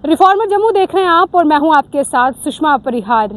Reformer Jammu देख रहे हैं आप और मैं हूं आपके साथ सुषमा परिहार।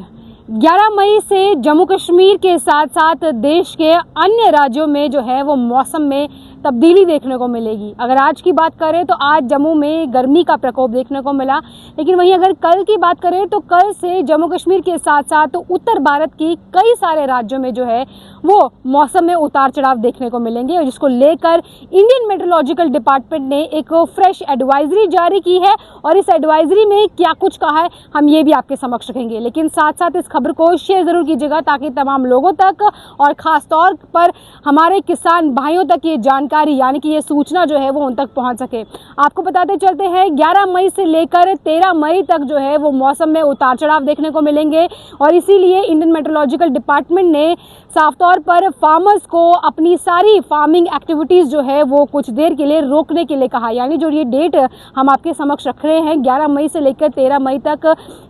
11 मई से जम्मू कश्मीर के साथ साथ देश के अन्य राज्यों में जो है वो मौसम में तब्दीली देखने को मिलेगी। अगर आज की बात करें तो आज जम्मू में गर्मी का प्रकोप देखने को मिला, लेकिन वहीं अगर कल की बात करें तो कल से जम्मू कश्मीर के साथ साथ उत्तर भारत की कई सारे राज्यों में जो है वो मौसम में उतार चढ़ाव देखने को मिलेंगे, और जिसको लेकर इंडियन मेट्रोलॉजिकल डिपार्टमेंट ने एक फ्रेश एडवाइजरी जारी की है। और इस एडवाइजरी में क्या कुछ कहा है हम ये भी आपके समक्ष रखेंगे, लेकिन साथ साथ इस खबर को शेयर जरूर कीजिएगा ताकि तमाम लोगों तक और खास तौर पर हमारे किसान भाइयों तक ये जानकारी यानी कि ये सूचना जो है वो उन तक पहुंच सके। आपको बताते चलते हैं 11 मई से लेकर 13 मई तक जो है वो मौसम में उतार चढ़ाव देखने को मिलेंगे, और इसीलिए इंडियन मेट्रोलॉजिकल डिपार्टमेंट ने साफ तौर पर फार्मर्स को अपनी सारी फार्मिंग एक्टिविटीज जो है वो कुछ देर के लिए रोकने के लिए कहा। यानी जो ये डेट हम आपके समक्ष रख रहे हैं 11 मई से लेकर 13 मई तक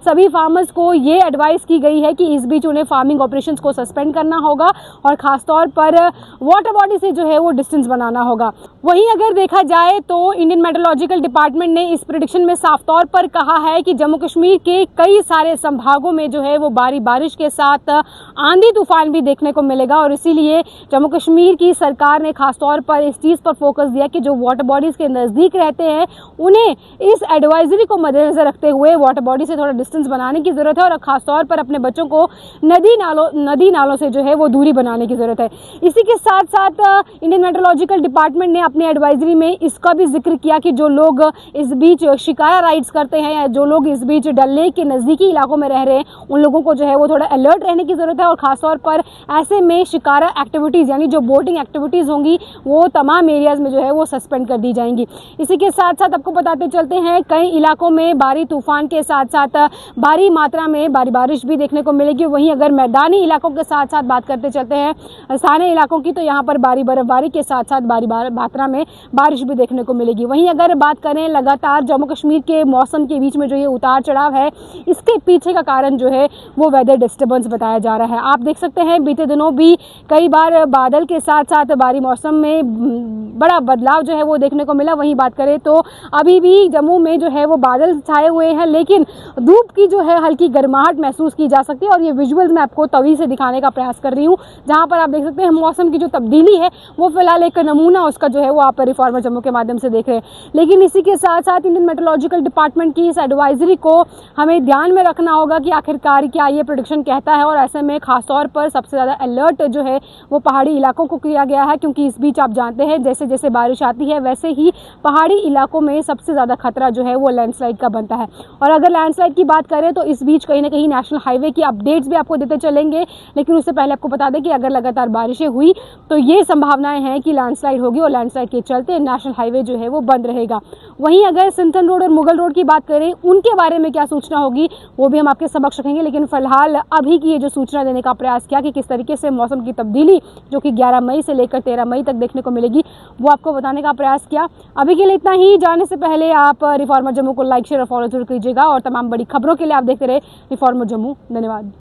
सभी फार्मर्स को ये एडवाइस की गई है कि इस बीच उन्हें फार्मिंग ऑपरेशंस को सस्पेंड करना होगा और खासतौर पर वाटर बॉडी से जो है वो डिस्टेंस बनाना होगा। वहीं अगर देखा जाए तो इंडियन मेट्रोलॉजिकल डिपार्टमेंट ने इस प्रेडिक्शन में साफ तौर पर कहा है कि जम्मू कश्मीर के कई सारे संभागों में जो है वो भारी बारिश के साथ आंधी तूफान भी देखने को मिलेगा, और इसीलिए जम्मू कश्मीर की सरकार ने खासतौर पर इस चीज पर फोकस दिया कि जो वाटर बॉडीज के नजदीक रहते हैं उन्हें इस एडवाइजरी को मद्देनजर रखते हुए वाटर बॉडी से थोड़ा डिस्टेंस बनाने की जरूरत है, और खासतौर पर अपने बच्चों को नदी नालों से जो है वो दूरी बनाने की जरूरत है। इसी के साथ साथ इंडियन मेट्रोलॉजिकल डिपार्टमेंट ने अपनी एडवाइजरी में इसका भी जिक्र किया कि जो लोग इस बीच शिकारा राइड्स करते हैं या जो लोग इस बीच डल लेक के नजदीकी इलाकों में रह रहे हैं उन लोगों को जो है वो थोड़ा अलर्ट रहने की जरूरत है, और खासतौर पर ऐसे में शिकारा एक्टिविटीज यानी जो बोटिंग एक्टिविटीज होंगी वो तमाम एरियाज में जो है वो सस्पेंड कर दी जाएंगी। इसी के साथ साथ आपको बताते चलते हैं कई इलाकों में भारी तूफान के साथ साथ भारी मात्रा में भारी बारिश भी देखने को मिलेगी। वहीं अगर मैदानी इलाकों के साथ साथ बात करते चलते हैं स्थानीय इलाकों की, तो यहाँ पर भारी बर्फबारी के साथ साथ भारी मात्रा में बारिश भी देखने को मिलेगी। वहीं अगर बात करें लगातार जम्मू कश्मीर के मौसम के बीच में जो ये उतार चढ़ाव है इसके पीछे का कारण जो है वो वेदर डिस्टर्बेंस बताया जा रहा है। आप देख सकते हैं बीते दिनों भी कई बार बादल के साथ साथ भारी मौसम में बड़ा बदलाव जो है वो देखने को मिला। वहीं बात करें तो अभी भी जम्मू में जो है वो बादल छाए हुए हैं, लेकिन धूप की जो है हल्की गर्माहट महसूस की जा सकती है, और ये विजुअल्स मैं आपको तवी से दिखाने का प्रयास कर रही हूँ जहां पर आप देख सकते हैं मौसम की जो तब्दीली है वो फिलहाल एक नमूना उसका जो है वो आप रिफॉर्मर जम्मू के माध्यम से देख रहे हैं। लेकिन इसी के साथ साथ इंडियन मेट्रोलॉजिकल डिपार्टमेंट की इस एडवाइजरी को हमें ध्यान में रखना होगा कि आखिरकार क्या ये प्रेडिक्शन कहता है, और ऐसे में खासतौर पर सबसे ज्यादा अलर्ट जो है वो पहाड़ी इलाकों को किया गया है, क्योंकि इस बीच आप जानते हैं जैसे जैसे बारिश आती है वैसे ही पहाड़ी इलाकों में सबसे ज्यादा खतरा जो है वो लैंडस्लाइड का बनता है। और अगर लैंडस्लाइड की बात करें तो इस बीच कहीं ना कहीं नेशनल हाईवे की अपडेट्स भी आपको देते चलेंगे, लेकिन उससे पहले आपको बता दें कि अगर लगातार बारिशें हुई तो ये संभावनाएं हैं कि लैंडस्लाइड होगी, और लैंडस्लाइड के चलते नेशनल हाईवे जो है वो बंद रहेगा। वहीं अगर सिंथन रोड और मुगल रोड की बात करें उनके बारे में क्या सूचना होगी वो भी हम आपके समक्ष रखेंगे, लेकिन फिलहाल अभी की ये जो सूचना देने का प्रयास किया कि किस तरीके से मौसम की तब्दीली जो कि 11 मई से लेकर 13 मई तक देखने को मिलेगी वो आपको बताने का प्रयास किया। अभी के लिए इतना ही। जाने से पहले आप रिफॉर्मर जम्मू को लाइक शेयर और फॉलो जरूर कीजिएगा, और तमाम बड़ी खबरों के लिए आप देखते रहे रिफॉर्मर जम्मू। धन्यवाद।